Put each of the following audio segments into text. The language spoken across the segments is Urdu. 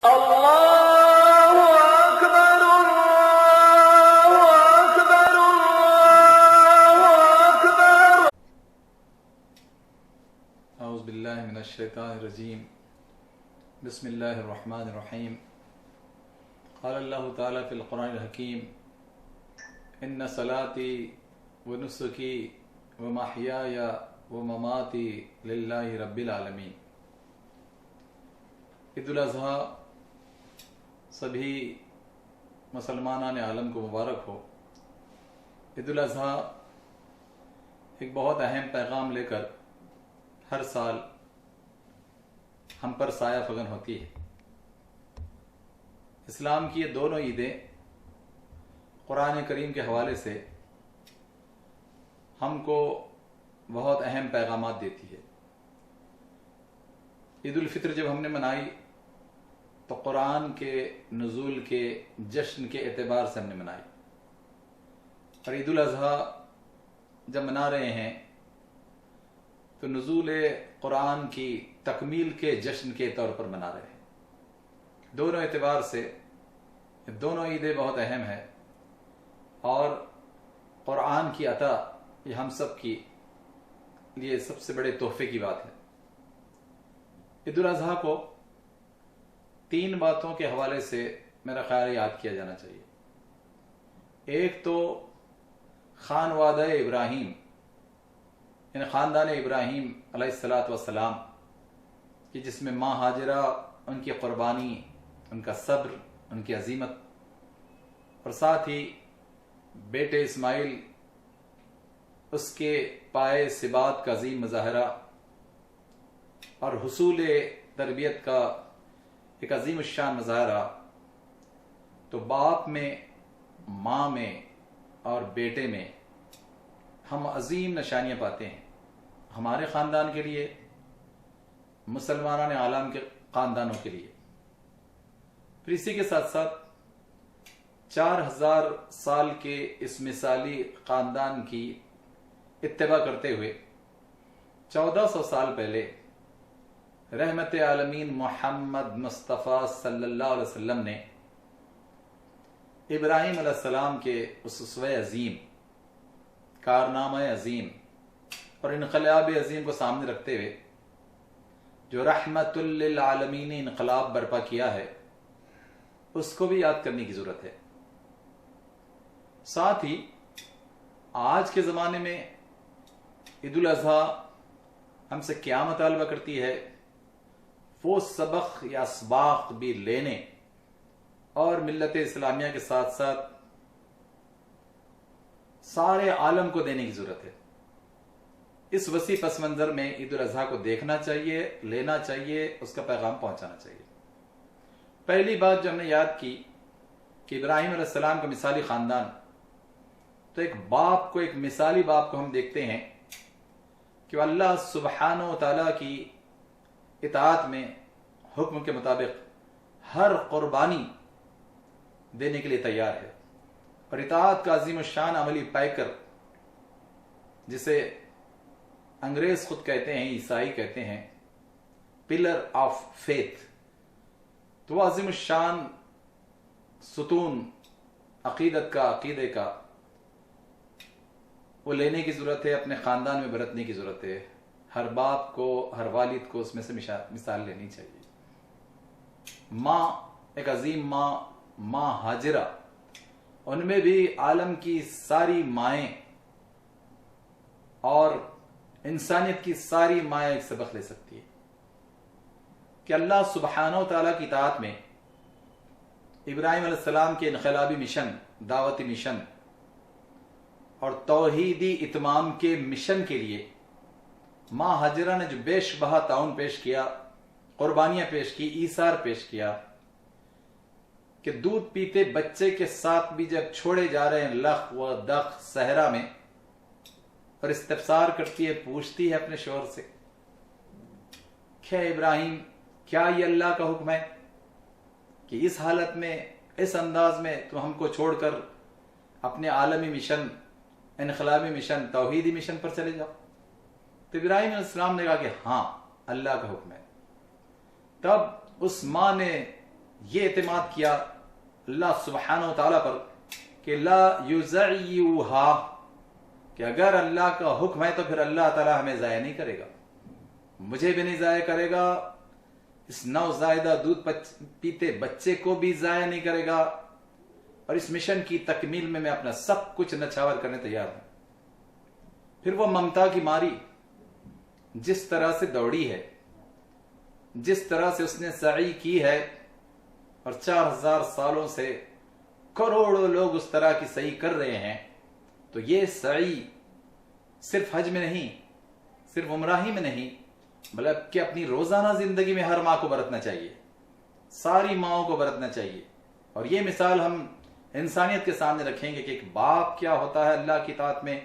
اللہ اکبر اللہ اکبر اللہ اکبر۔ اعوذ باللہ من الشیطان الرجیم، بسم اللہ الرحمن الرحیم۔ قال اللہ تعالی فی القرآن الحکیم، ان صلاتی ونسکی ومحیای ومماتی للہ رب العالمین۔ عید الاضحیٰ سبھی مسلمانان عالم کو مبارک ہو۔ عید الاضحیٰ ایک بہت اہم پیغام لے کر ہر سال ہم پر سایہ فگن ہوتی ہے۔ اسلام کی یہ دونوں عیدیں قرآن کریم کے حوالے سے ہم کو بہت اہم پیغامات دیتی ہے۔ عید الفطر جب ہم نے منائی تو قرآن کے نزول کے جشن کے اعتبار سے ہم نے منائی، اور عید الاضحیٰ جب منا رہے ہیں تو نزول قرآن کی تکمیل کے جشن کے طور پر منا رہے ہیں۔ دونوں اعتبار سے دونوں عیدیں بہت اہم ہیں، اور قرآن کی عطا یہ ہم سب کی لیے سب سے بڑے تحفے کی بات ہے۔ عید الاضحیٰ کو تین باتوں کے حوالے سے میرا خیال یاد کیا جانا چاہیے۔ ایک تو خانوادہ ابراہیم، یعنی خاندان ابراہیم علیہ السلام کہ جس میں ماں ہاجرہ، ان کی قربانی، ان کا صبر، ان کی عزیمت، اور ساتھ ہی بیٹے اسماعیل، اس کے پائے ثبات کا عظیم مظاہرہ اور حصول تربیت کا ایک عظیم الشان مظاہرہ۔ تو باپ میں، ماں میں اور بیٹے میں ہم عظیم نشانیاں پاتے ہیں، ہمارے خاندان کے لیے، مسلمانان عالم کے خاندانوں کے لیے۔ پھر اسی کے ساتھ ساتھ 4000 سال کے اس مثالی خاندان کی اتباع کرتے ہوئے 1400 سال پہلے رحمت عالمین محمد مصطفیٰ صلی اللہ علیہ وسلم نے ابراہیم علیہ السلام کے اس اسوہ عظیم، کارنامہ عظیم اور انقلاب عظیم کو سامنے رکھتے ہوئے جو رحمت للعالمین انقلاب برپا کیا ہے، اس کو بھی یاد کرنے کی ضرورت ہے۔ ساتھ ہی آج کے زمانے میں عید الاضحیٰ ہم سے کیا مطالبہ کرتی ہے؟ وہ سبق یا اسباق بھی لینے اور ملت اسلامیہ کے ساتھ ساتھ سارے عالم کو دینے کی ضرورت ہے۔ اس وسیع پس منظر میں عید الاضحیٰ کو دیکھنا چاہیے، لینا چاہیے، اس کا پیغام پہنچانا چاہیے۔ پہلی بات جو ہم نے یاد کی کہ ابراہیم علیہ السلام کا مثالی خاندان، تو ایک باپ کو، ایک مثالی باپ کو ہم دیکھتے ہیں کہ وہ اللہ سبحانہ و تعالیٰ کی اطاعت میں حکم کے مطابق ہر قربانی دینے کے لیے تیار ہے، اور اطاعت کا عظیم الشان عملی پائے کر، جسے انگریز خود کہتے ہیں، عیسائی کہتے ہیں پلر آف فیتھ، تو وہ عظیم الشان ستون عقیدت کا، عقیدے کا وہ لینے کی ضرورت ہے، اپنے خاندان میں برتنے کی ضرورت ہے۔ ہر باپ کو، ہر والد کو اس میں سے مثال لینی چاہیے۔ ماں، ایک عظیم ماں، ماں ہاجرہ، ان میں بھی عالم کی ساری مائیں اور انسانیت کی ساری مائیں ایک سبق لے سکتی ہے کہ اللہ سبحانہ و تعالیٰ کی اطاعت میں ابراہیم علیہ السلام کے انقلابی مشن، دعوتی مشن اور توحیدی اتمام کے مشن کے لیے ماں ہاجرہ نے جو بیش بہا تعاون پیش کیا، قربانیاں پیش کی، ایثار پیش کیا، کہ دودھ پیتے بچے کے ساتھ بھی جب چھوڑے جا رہے ہیں لخ و دخ صحرا میں، اور استفسار کرتی ہے، پوچھتی ہے اپنے شوہر سے کہ ابراہیم، کیا یہ اللہ کا حکم ہے کہ اس حالت میں، اس انداز میں تم ہم کو چھوڑ کر اپنے عالمی مشن، انقلابی مشن، توحیدی مشن پر چلے جاؤ؟ تو ابراہیم علیہ السلام نے کہا کہ ہاں، اللہ کا حکم ہے۔ تب اس ماں نے یہ اعتماد کیا اللہ سبحانہ و تعالیٰ پر کہ لا یضیعھا، کہ اگر اللہ کا حکم ہے تو پھر اللہ تعالیٰ ہمیں ضائع نہیں کرے گا، مجھے بھی نہیں ضائع کرے گا، اس نوزائیدہ دودھ پیتے بچے کو بھی ضائع نہیں کرے گا، اور اس مشن کی تکمیل میں اپنا سب کچھ نچھاور کرنے تیار ہوں۔ پھر وہ ممتا کی ماری جس طرح سے دوڑی ہے، جس طرح سے اس نے سعی کی ہے، اور 4000 سالوں سے کروڑوں لوگ اس طرح کی سعی کر رہے ہیں، تو یہ سعی صرف حج میں نہیں، صرف عمرہ میں نہیں، بلکہ اپنی روزانہ زندگی میں ہر ماں کو برتنا چاہیے، ساری ماؤں کو برتنا چاہیے۔ اور یہ مثال ہم انسانیت کے سامنے رکھیں گے کہ ایک باپ کیا ہوتا ہے اللہ کی اطاعت میں،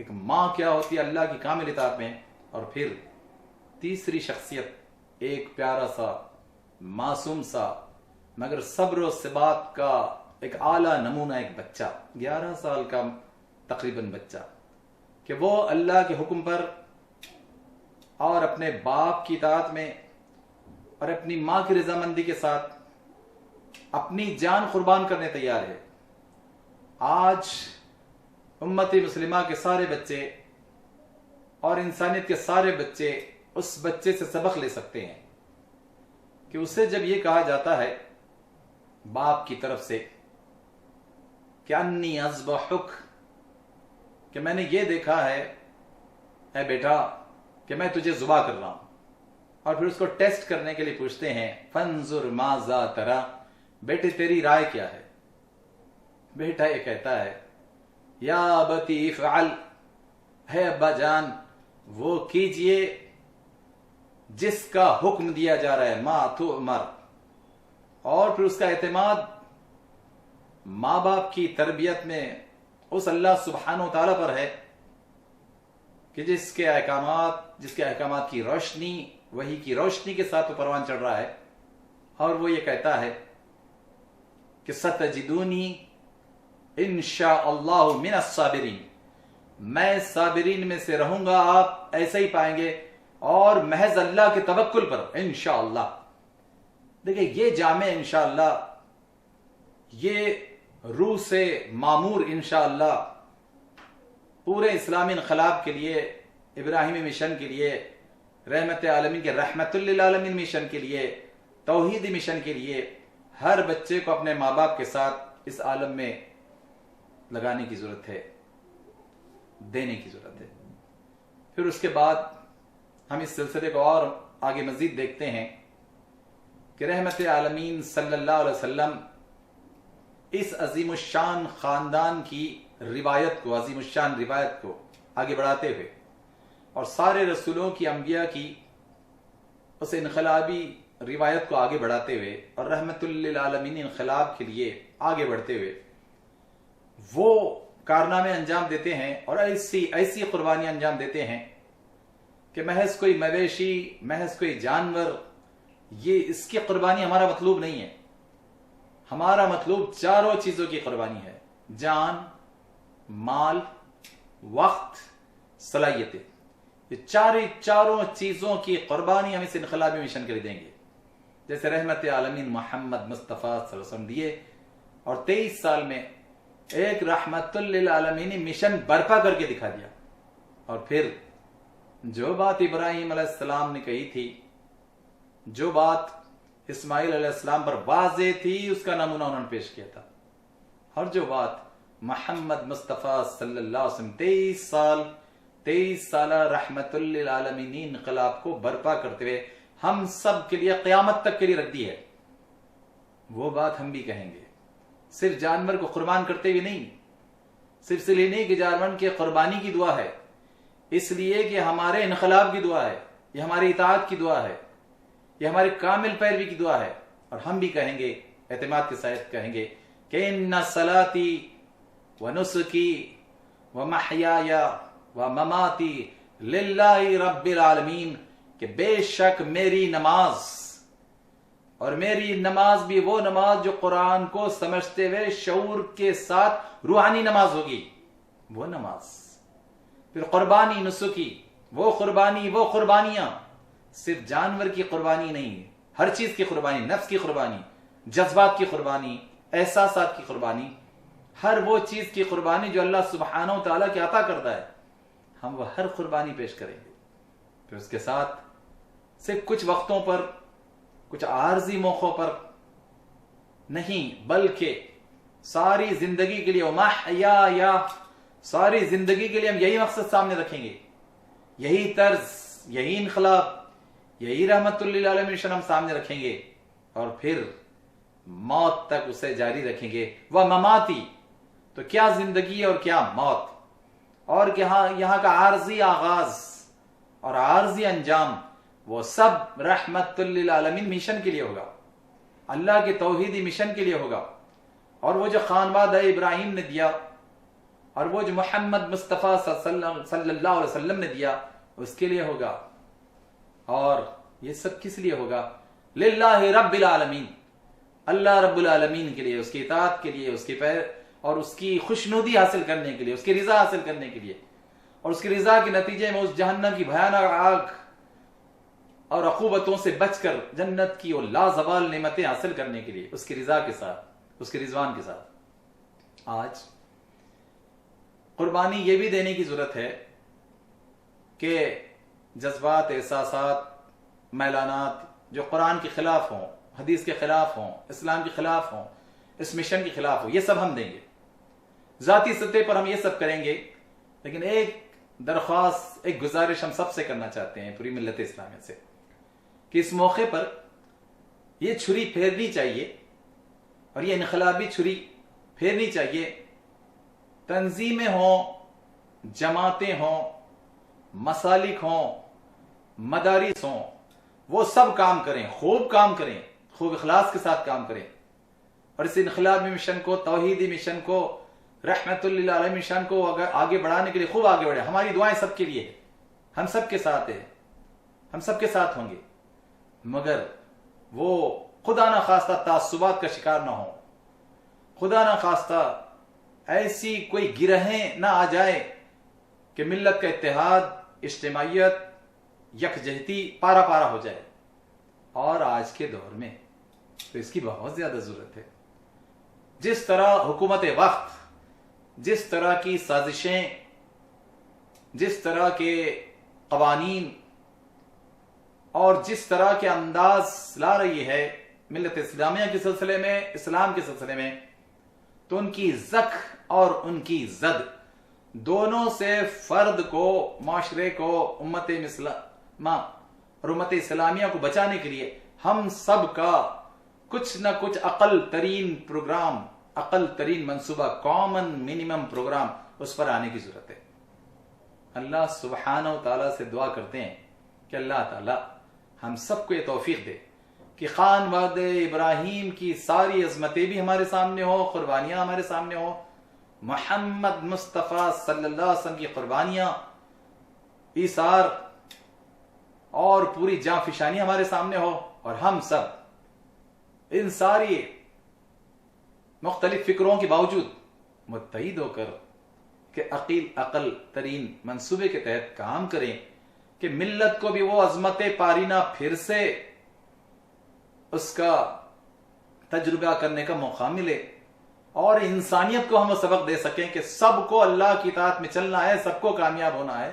ایک ماں کیا ہوتی ہے اللہ کی کامل اطاعت میں، اور پھر تیسری شخصیت ایک پیارا سا معصوم سا مگر صبر و ثبات کا ایک اعلیٰ نمونہ، ایک بچہ 11 سال کا تقریباً بچہ، کہ وہ اللہ کے حکم پر اور اپنے باپ کی اطاعت میں اور اپنی ماں کی رضامندی کے ساتھ اپنی جان قربان کرنے تیار ہے۔ آج امت مسلمہ کے سارے بچے اور انسانیت کے سارے بچے اس بچے سے سبق لے سکتے ہیں کہ اسے جب یہ کہا جاتا ہے باپ کی طرف سے کہ انی اذبحک، کہ میں نے یہ دیکھا ہے اے بیٹا کہ میں تجھے ذبح کر رہا ہوں، اور پھر اس کو ٹیسٹ کرنے کے لیے پوچھتے ہیں فانظر ماذا تری، بیٹے تیری رائے کیا ہے؟ بیٹا یہ کہتا ہے یا ابتی افعل، ہے ابا جان وہ کیجئے جس کا حکم دیا جا رہا ہے، ما تؤمر۔ اور پھر اس کا اعتماد ماں باپ کی تربیت میں اس اللہ سبحانہ و تعالیٰ پر ہے کہ جس کے احکامات کی روشنی، وحی کی روشنی کے ساتھ وہ پروان چڑھ رہا ہے، اور وہ یہ کہتا ہے کہ ستجدونی انشاء اللہ من الصابرین، میں صابرین میں سے رہوں گا، آپ ایسے ہی پائیں گے، اور محض اللہ کے توکل پر انشاءاللہ۔ دیکھیں یہ جامع انشاءاللہ، یہ روح سے معمور انشاءاللہ پورے اسلامی انقلاب کے لیے، ابراہیمی مشن کے لیے، رحمت عالمین کے رحمت للعالمین مشن کے لیے، توحیدی مشن کے لیے، ہر بچے کو اپنے ماں باپ کے ساتھ اس عالم میں لگانے کی ضرورت ہے، دینے کی ضرورت ہے۔ پھر اس کے بعد ہم اس سلسلے کو اور آگے مزید دیکھتے ہیں کہ رحمت عالمین صلی اللہ علیہ وسلم اس عظیم الشان خاندان کی روایت کو، عظیم الشان روایت کو آگے بڑھاتے ہوئے، اور سارے رسولوں کی، انبیاء کی اس انقلابی روایت کو آگے بڑھاتے ہوئے، اور رحمت للعالمین انقلاب کے لیے آگے بڑھتے ہوئے وہ کارنامے انجام دیتے ہیں اور ایسی قربانیاں انجام دیتے ہیں کہ محض کوئی مویشی، محض کوئی جانور، یہ اس کی قربانی ہمارا مطلوب نہیں ہے۔ ہمارا مطلوب چاروں چیزوں کی قربانی ہے، جان، مال، وقت، صلاحیتیں، یہ چاروں چیزوں کی قربانی ہم اس انقلابی مشن کے لیے دیں گے، جیسے رحمت عالمین محمد مصطفیٰ صلی اللہ علیہ وسلم دیے، اور 23 سال میں ایک رحمت للعالمین مشن برپا کر کے دکھا دیا۔ اور پھر جو بات ابراہیم علیہ السلام نے کہی تھی، جو بات اسماعیل علیہ السلام پر واضح تھی، اس کا نمونہ انہوں نے پیش کیا تھا، اور جو بات محمد مصطفیٰ صلی اللہ علیہ وسلم 23 سالہ رحمت للعالمین انقلاب کو برپا کرتے ہوئے ہم سب کے لیے قیامت تک کے لیے رکھ دی ہے، وہ بات ہم بھی کہیں گے۔ صرف جانور کو قربان کرتے ہوئے نہیں، صرف اس لیے نہیں کہ جانور کی قربانی کی دعا ہے، اس لیے کہ ہمارے انقلاب کی دعا ہے، یہ ہماری اطاعت کی دعا ہے، یہ ہماری کامل پیروی کی دعا ہے، اور ہم بھی کہیں گے، اعتماد کے ساتھ کہیں گے کہ ان صلاتی و نسکی و محیای و مماتی للہ رب العالمین، کہ بے شک میری نماز، اور میری نماز بھی وہ نماز جو قرآن کو سمجھتے ہوئے شعور کے ساتھ روحانی نماز ہوگی، وہ نماز، پھر قربانی نسکی، وہ قربانیاں صرف جانور کی قربانی نہیں، ہر چیز کی قربانی، نفس کی قربانی، جذبات کی قربانی، احساسات کی قربانی، ہر وہ چیز کی قربانی جو اللہ سبحانہ و تعالیٰ کی عطا کرتا ہے، ہم وہ ہر قربانی پیش کریں گے. پھر اس کے ساتھ صرف کچھ وقتوں پر، کچھ عارضی موقعوں پر نہیں، بلکہ ساری زندگی کے لیے، وما حیایا، ساری زندگی کے لیے ہم یہی مقصد سامنے رکھیں گے، یہی طرز، یہی انقلاب، یہی رحمت للعالمین مشن ہم سامنے رکھیں گے، اور پھر موت تک اسے جاری رکھیں گے. وہ مماتی، تو کیا زندگی اور کیا موت، اور یہاں کا عارضی آغاز اور عارضی انجام وہ سب رحمت للعالمین مشن کے لیے ہوگا، اللہ کے توحیدی مشن کے لیے ہوگا. اور وہ جو خانوادہ ابراہیم نے دیا، اور وہ جو محمد مصطفیٰ صلی اللہ علیہ وسلم نے دیا، اس کے لیے ہوگا. اور یہ سب کس لیے ہوگا؟ للہ رب العالمین، اللہ رب العالمین کے لیے، اس کی اطاعت کے لیے، اس کی اور اس کی خوشنودی حاصل کرنے کے لیے، اس کی رضا حاصل کرنے کے لیے، اور اس کی رضا کے نتیجے میں اس جہنم کی بھیانک آگ اور عقوبتوں سے بچ کر جنت کی وہ لازوال نعمتیں حاصل کرنے کے لیے، اس کی رضا کے ساتھ، اس کے رضوان کے ساتھ. آج قربانی یہ بھی دینے کی ضرورت ہے کہ جذبات، احساسات، میلانات جو قرآن کے خلاف ہوں، حدیث کے خلاف ہوں، اسلام کے خلاف ہوں، اس مشن کے خلاف ہوں، یہ سب ہم دیں گے. ذاتی سطح پر ہم یہ سب کریں گے، لیکن ایک درخواست، ایک گزارش ہم سب سے کرنا چاہتے ہیں پوری ملت اسلامیہ سے، کہ اس موقع پر یہ چھری پھیرنی چاہیے، اور یہ انقلابی چھری پھیرنی چاہیے. تنظیمیں ہوں، جماعتیں ہوں، مسالک ہوں، مدارس ہوں، وہ سب کام کریں، خوب کام کریں، خوب اخلاص کے ساتھ کام کریں، اور اس انقلابی مشن کو، توحیدی مشن کو، رحمت للعالمین مشن کو آگے بڑھانے کے لیے خوب آگے بڑھیں. ہماری دعائیں سب کے لیے ہیں، ہم سب کے ساتھ ہیں، ہم سب کے ساتھ ہوں گے، مگر وہ خدا نہ خواستہ تعصبات کا شکار نہ ہوں، خدا نہ خواستہ ایسی کوئی گرہیں نہ آ جائے کہ ملت کا اتحاد، اجتماعیت، یکجہتی پارا پارا ہو جائے. اور آج کے دور میں تو اس کی بہت زیادہ ضرورت ہے. جس طرح حکومت وقت، جس طرح کی سازشیں، جس طرح کے قوانین اور جس طرح کے انداز لا رہی ہے ملت اسلامیہ کے سلسلے میں، اسلام کے سلسلے میں، تو ان کی زخ اور ان کی زد دونوں سے فرد کو، معاشرے کو، امت مسلمہ اور امت اسلامیہ کو بچانے کے لیے ہم سب کا کچھ نہ کچھ اقل ترین پروگرام، اقل ترین منصوبہ، کامن منیمم پروگرام اس پر آنے کی ضرورت ہے. اللہ سبحانہ و تعالیٰ سے دعا کرتے ہیں کہ اللہ تعالیٰ ہم سب کو یہ توفیق دے کہ خانواد ابراہیم کی ساری عظمتیں بھی ہمارے سامنے ہو، قربانیاں ہمارے سامنے ہو، محمد مصطفیٰ صلی اللہ علیہ وسلم کی قربانیاں، ایثار اور پوری جاں فشانی ہمارے سامنے ہو، اور ہم سب ان ساری مختلف فکروں کے باوجود متحد ہو کر کہ عقل ترین منصوبے کے تحت کام کریں کہ ملت کو بھی وہ عظمت پارینہ پھر سے اس کا تجربہ کرنے کا موقع ملے، اور انسانیت کو ہم سبق دے سکیں کہ سب کو اللہ کی اطاعت میں چلنا ہے، سب کو کامیاب ہونا ہے،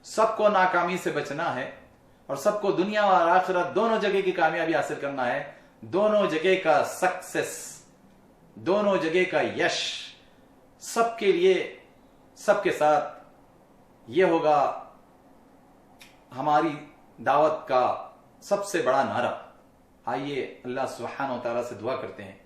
سب کو ناکامی سے بچنا ہے، اور سب کو دنیا اور آخرت دونوں جگہ کی کامیابی حاصل کرنا ہے، دونوں جگہ کا سکسس، دونوں جگہ کا یش سب کے لیے، سب کے ساتھ. یہ ہوگا ہماری دعوت کا سب سے بڑا نعرہ. آئیے اللہ سبحانہ و تعالیٰ سے دعا کرتے ہیں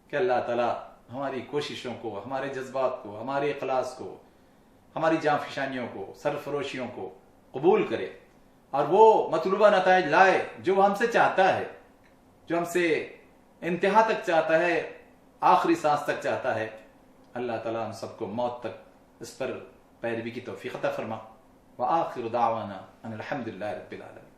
کہ اللہ تعالیٰ ہماری کوششوں کو، ہمارے جذبات کو، ہمارے اخلاص کو، ہماری جاں فشانیوں کو، سرفروشیوں کو قبول کرے، اور وہ مطلوبہ نتائج لائے جو وہ ہم سے چاہتا ہے، جو ہم سے انتہا تک چاہتا ہے، آخری سانس تک چاہتا ہے. اللہ تعالیٰ ہم سب کو موت تک اس پر پیروی کی توفیق عطا فرما. وآخر دعوانا ان الحمد للہ رب العالمین.